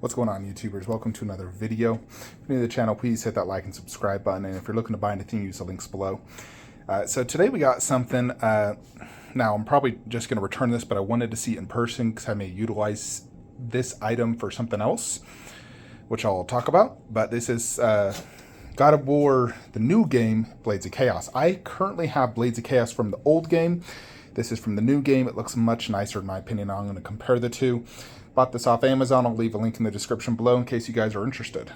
What's going on, YouTubers? Welcome to another video. If you're new to the channel, please hit that like and subscribe button, and if you're looking to buy anything, use the links below. So today we got something. Now I'm probably just going to return this, but I wanted to see it in person because I may utilize this item for something else, which I'll talk about. But this is God of War, the new game, Blades of Chaos. I currently have Blades of Chaos from the old game. This is from the new game. It looks much nicer in my opinion. I'm going to compare the two. Bought this off Amazon. I'll leave a link in the description below in case you guys are interested.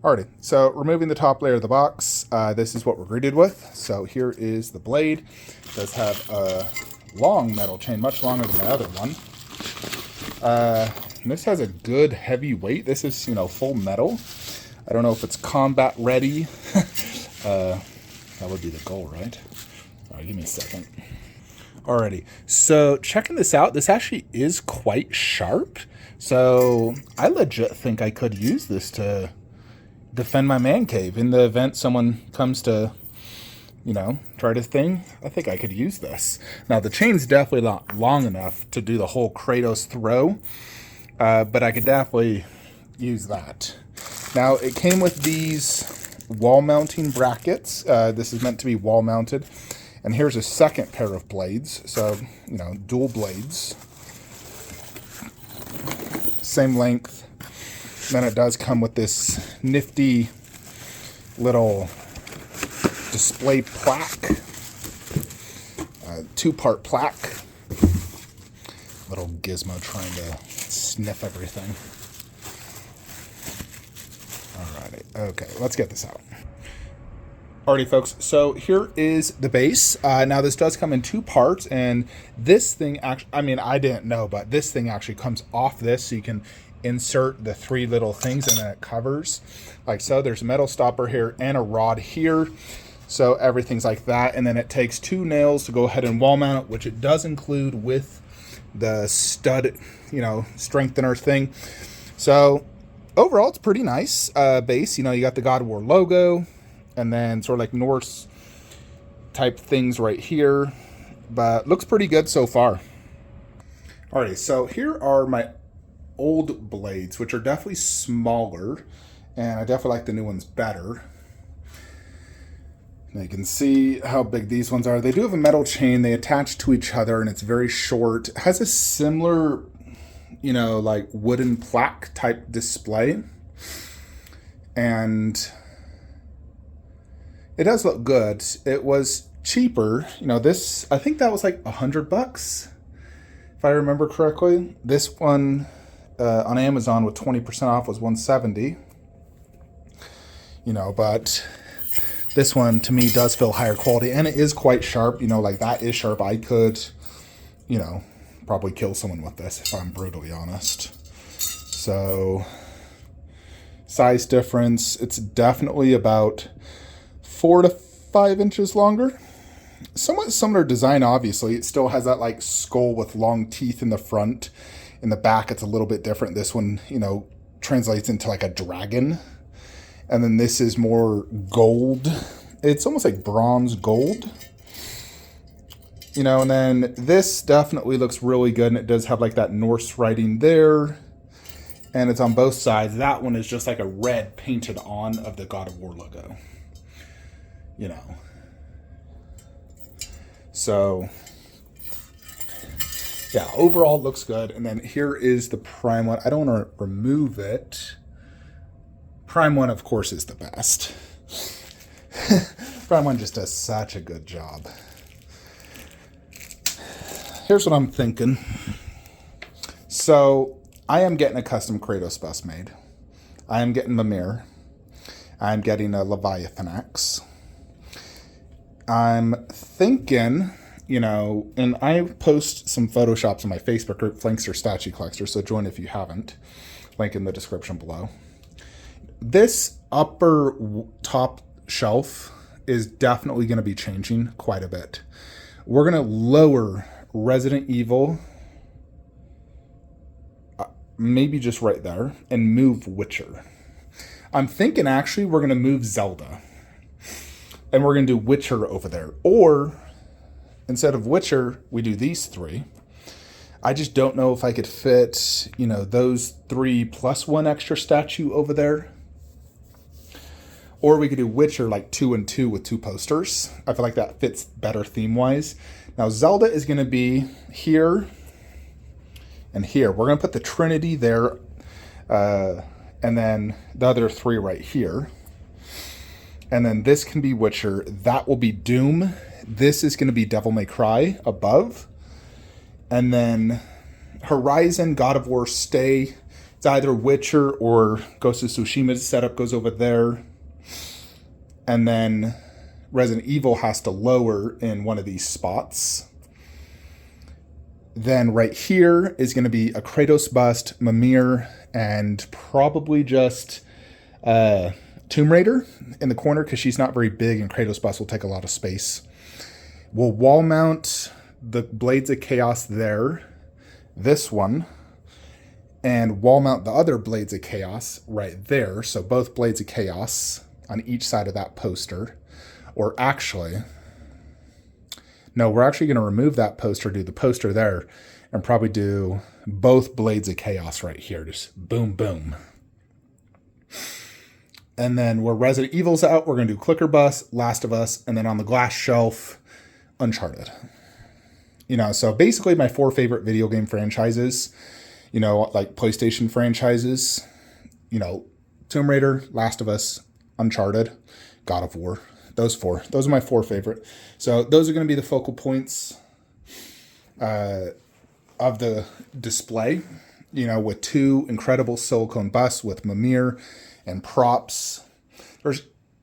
Alrighty, so removing the top layer of the box, this is what we're greeted with. So here is the blade. It does have a long metal chain, much longer than the other one. This has a good heavy weight. This is, full metal. I don't know if it's combat ready. That would be the goal, right? All right, give me a second. Alrighty, so checking this out, this actually is quite sharp. So I legit think I could use this to defend my man cave in the event someone comes to, try this thing. I think I could use this. Now the chain's definitely not long enough to do the whole Kratos throw, but I could definitely use that. Now it came with these wall mounting brackets. This is meant to be wall mounted. And here's a second pair of blades. So, dual blades. Same length. Then it does come with this nifty little display plaque. Two-part plaque. Little gizmo trying to sniff everything. Alrighty. Okay, let's get this out. Alrighty, folks, so here is the base. Now this does come in two parts, and this thing actually, I didn't know, but this thing actually comes off this, so you can insert the three little things and then it covers like so. There's a metal stopper here and a rod here, so everything's like that. And then it takes two nails to go ahead and wall mount it, which it does include with the stud, strengthener thing. So overall, it's pretty nice base. You got the God of War logo, and then sort of like Norse type things right here, but looks pretty good so far. Alrighty, so here are my old blades, which are definitely smaller, and I definitely like the new ones better. Now you can see how big these ones are. They do have a metal chain. They attach to each other, and it's very short. It has a similar, like wooden plaque type display, and it does look good. It was cheaper. This, I think that was like $100, if I remember correctly. This one on Amazon with 20% off was $170. But this one to me does feel higher quality, and it is quite sharp. Like that is sharp. I could, probably kill someone with this if I'm brutally honest. So size difference, it's definitely about 4 to 5 inches longer. Somewhat similar design, obviously. It still has that like skull with long teeth in the front. In the back, it's a little bit different. This one, translates into like a dragon. And then this is more gold. It's almost like bronze gold. And then this definitely looks really good. And it does have like that Norse writing there. And it's on both sides. That one is just like a red painted on of the God of War logo. So yeah, overall looks good. And then here is the prime one. I don't want to remove it. Prime one, of course, is the best. Prime one just does such a good job. Here's what I'm thinking. So I am getting a custom Kratos bust made. I am getting Mimir. I'm getting a Leviathan axe. I'm thinking, and I post some Photoshops on my Facebook group, Flankster Statue Collector, so join if you haven't. Link in the description below. This upper top shelf is definitely going to be changing quite a bit. We're going to lower Resident Evil, maybe just right there, and move Witcher. I'm thinking actually we're going to move Zelda. And we're going to do Witcher over there. Or, instead of Witcher, we do these three. I just don't know if I could fit, you know, those 3 plus 1 extra statue over there. Or we could do Witcher like 2 and 2 with 2 posters. I feel like that fits better theme-wise. Now Zelda is going to be here and here. We're going to put the Trinity there, and then the other 3 right here. And then this can be Witcher. That will be Doom. This is going to be Devil May Cry above. And then Horizon, God of War stay. It's either Witcher or Ghost of Tsushima's setup goes over there. And then Resident Evil has to lower in one of these spots. Then right here is going to be a Kratos bust, Mimir, and probably just Tomb Raider in the corner because she's not very big and Kratos bust will take a lot of space. We'll wall mount the Blades of Chaos there, this one, and wall mount the other Blades of Chaos right there. So both Blades of Chaos on each side of that poster. Or actually, no, we're actually going to remove that poster, do the poster there, and probably do both Blades of Chaos right here. Just boom, boom. And then where Resident Evil's out, we're going to do Clicker Bus, Last of Us, and then on the glass shelf, Uncharted. You know, so basically my 4 favorite video game franchises, you know, like PlayStation franchises, you know, Tomb Raider, Last of Us, Uncharted, God of War. Those 4. Those are my 4 favorite. So those are going to be the focal points of the display, you know, with 2 incredible silicone busts with Mimir and props.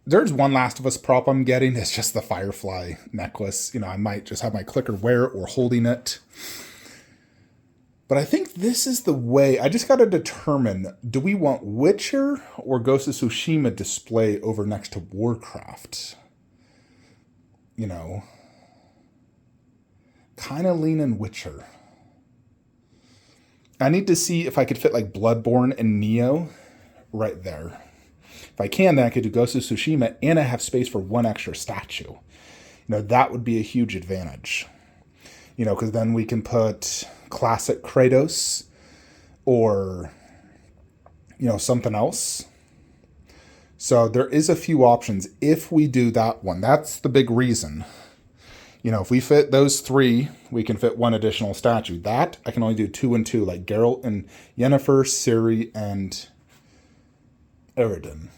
There's one Last of Us prop I'm getting. It's just the Firefly necklace. You know, I might just have my clicker wear it or holding it. But I think this is the way. I just got to determine, do we want Witcher or Ghost of Tsushima display over next to Warcraft? You know, kind of leaning Witcher. I need to see if I could fit like Bloodborne and Neo right there. If I can, then I could do Ghost of Tsushima and I have space for 1 extra statue. You know, that would be a huge advantage. You know, because then we can put classic Kratos or, you know, something else. So there is a few options if we do that one. That's the big reason. You know, if we fit those 3, we can fit 1 additional statue. That, I can only do 2 and 2, like Geralt and Yennefer, Ciri, and Eridan.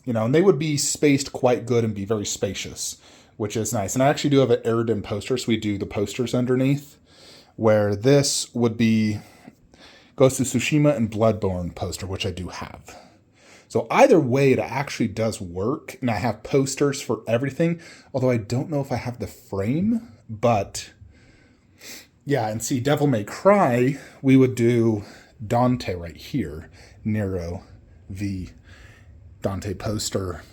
You know, and they would be spaced quite good and be very spacious, which is nice. And I actually do have an Eridan poster, so we do the posters underneath, where this would be Ghost of Tsushima and Bloodborne poster, which I do have. So either way, it actually does work, and I have posters for everything, although I don't know if I have the frame, but yeah, and see, Devil May Cry, we would do Dante right here, Nero v. Dante poster.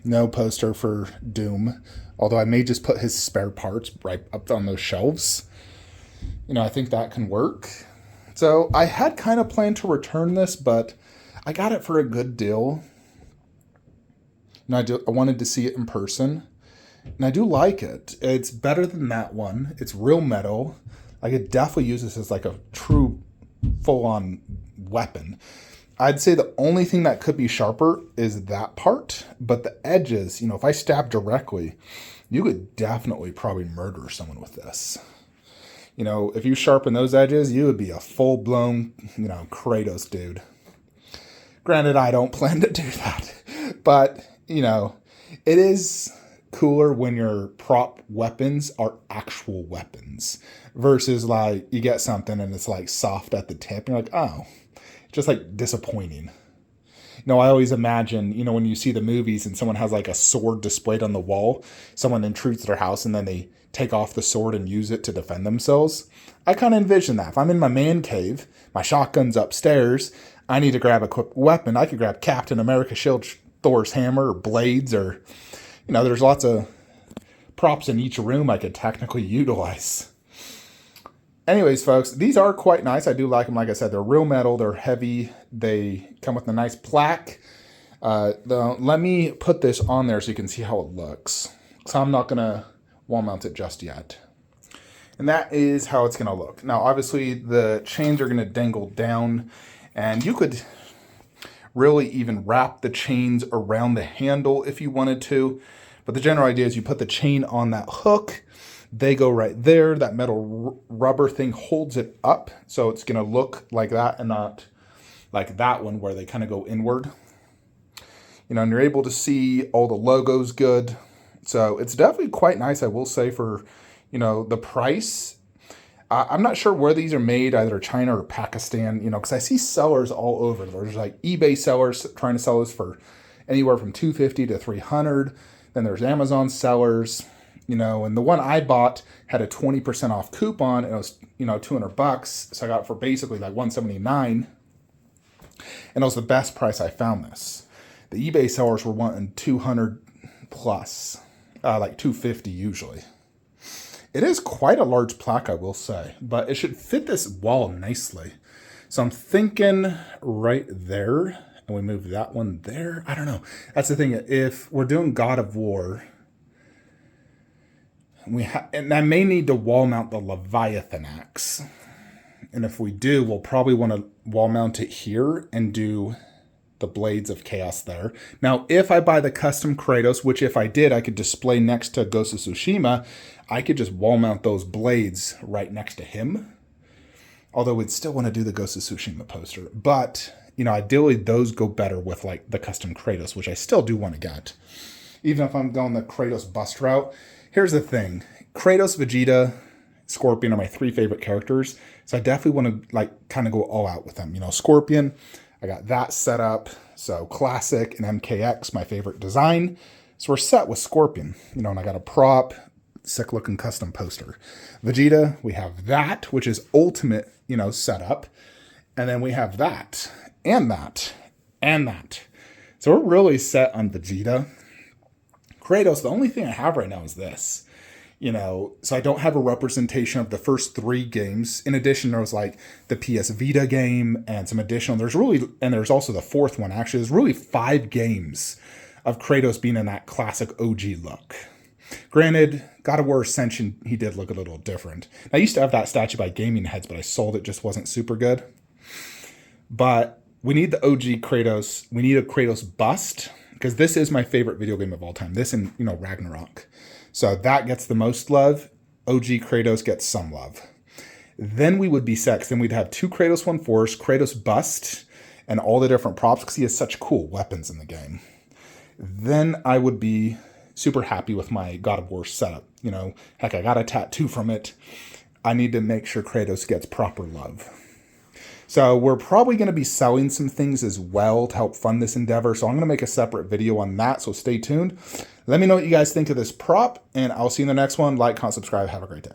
No poster for Doom, although I may just put his spare parts right up on those shelves. You know, I think that can work. So I had kind of planned to return this, but I got it for a good deal. And I wanted to see it in person. And I do like it. It's better than that one. It's real metal. I could definitely use this as like a true full-on weapon. I'd say the only thing that could be sharper is that part. But the edges, you know, if I stab directly, you could definitely probably murder someone with this. You know, if you sharpen those edges, you would be a full-blown, you know, Kratos dude. Granted, I don't plan to do that. But, you know, it is cooler when your prop weapons are actual weapons. Versus, like, you get something and it's, like, soft at the tip. And you're like, oh, just, like, disappointing. You know, I always imagine, you know, when you see the movies and someone has, like, a sword displayed on the wall, someone intrudes their house and then they take off the sword and use it to defend themselves. I kind of envision that. If I'm in my man cave, my shotgun's upstairs, I need to grab a quick weapon. I could grab Captain America shield, Thor's hammer, or blades, or, you know, there's lots of props in each room I could technically utilize. Anyways, folks, these are quite nice. I do like them. Like I said, they're real metal. They're heavy. They come with a nice plaque. Let me put this on there so you can see how it looks. So I'm not going to wall mount it just yet. And that is how it's going to look. Now, obviously, the chains are going to dangle down, and you could really even wrap the chains around the handle if you wanted to. But the general idea is you put the chain on that hook, they go right there. That metal rubber thing holds it up, so it's going to look like that and not like that one where they kind of go inward. You know, and you're able to see all the logos good. So it's definitely quite nice, I will say, for, you know, the price. I'm not sure where these are made, either China or Pakistan, you know, because I see sellers all over. There's like eBay sellers trying to sell this for anywhere from $250 to $300. Then there's Amazon sellers, you know, and the one I bought had a 20% off coupon, and it was, you know, $200. So I got it for basically like $179, and it was the best price I found this. The eBay sellers were wanting 200 plus, like 250 usually. It is quite a large plaque, I will say, but it should fit this wall nicely. So I'm thinking right there, and we move that one there. I don't know. That's the thing. If we're doing God of War, and I may need to wall mount the Leviathan axe. And if we do, we'll probably want to wall mount it here and do the Blades of Chaos there. Now, if I buy the custom Kratos, which if I did, I could display next to Ghost of Tsushima, I could just wall mount those blades right next to him. Although we'd still want to do the Ghost of Tsushima poster. But, you know, ideally those go better with like the custom Kratos, which I still do want to get. Even if I'm going the Kratos bust route. Here's the thing. Kratos, Vegeta, Scorpion are my 3 favorite characters. So I definitely want to like kind of go all out with them. You know, Scorpion, I got that set up. So Classic and MKX, my favorite design. So we're set with Scorpion. You know, and I got a prop, sick looking custom poster. Vegeta, we have that, which is ultimate, you know, setup. And then we have that, and that, and that. So we're really set on Vegeta. Kratos, the only thing I have right now is this. You know, so I don't have a representation of the first 3 games. In addition, there was like the PS Vita game and some additional. There's also the 4th one. Actually, there's really 5 games of Kratos being in that classic OG look. Granted, God of War Ascension, he did look a little different. I used to have that statue by Gaming Heads, but I sold it. Just wasn't super good. But we need the OG Kratos. We need a Kratos bust, because this is my favorite video game of all time. This and, you know, Ragnarok. So that gets the most love. OG Kratos gets some love. Then we would be set, 'cause then we'd have 2 Kratos 1 Force, Kratos bust, and all the different props, because he has such cool weapons in the game. Then I would be super happy with my God of War setup. You know, heck, I got a tattoo from it. I need to make sure Kratos gets proper love. So we're probably going to be selling some things as well to help fund this endeavor. So I'm going to make a separate video on that. So stay tuned. Let me know what you guys think of this prop, and I'll see you in the next one. Like, comment, subscribe. Have a great day.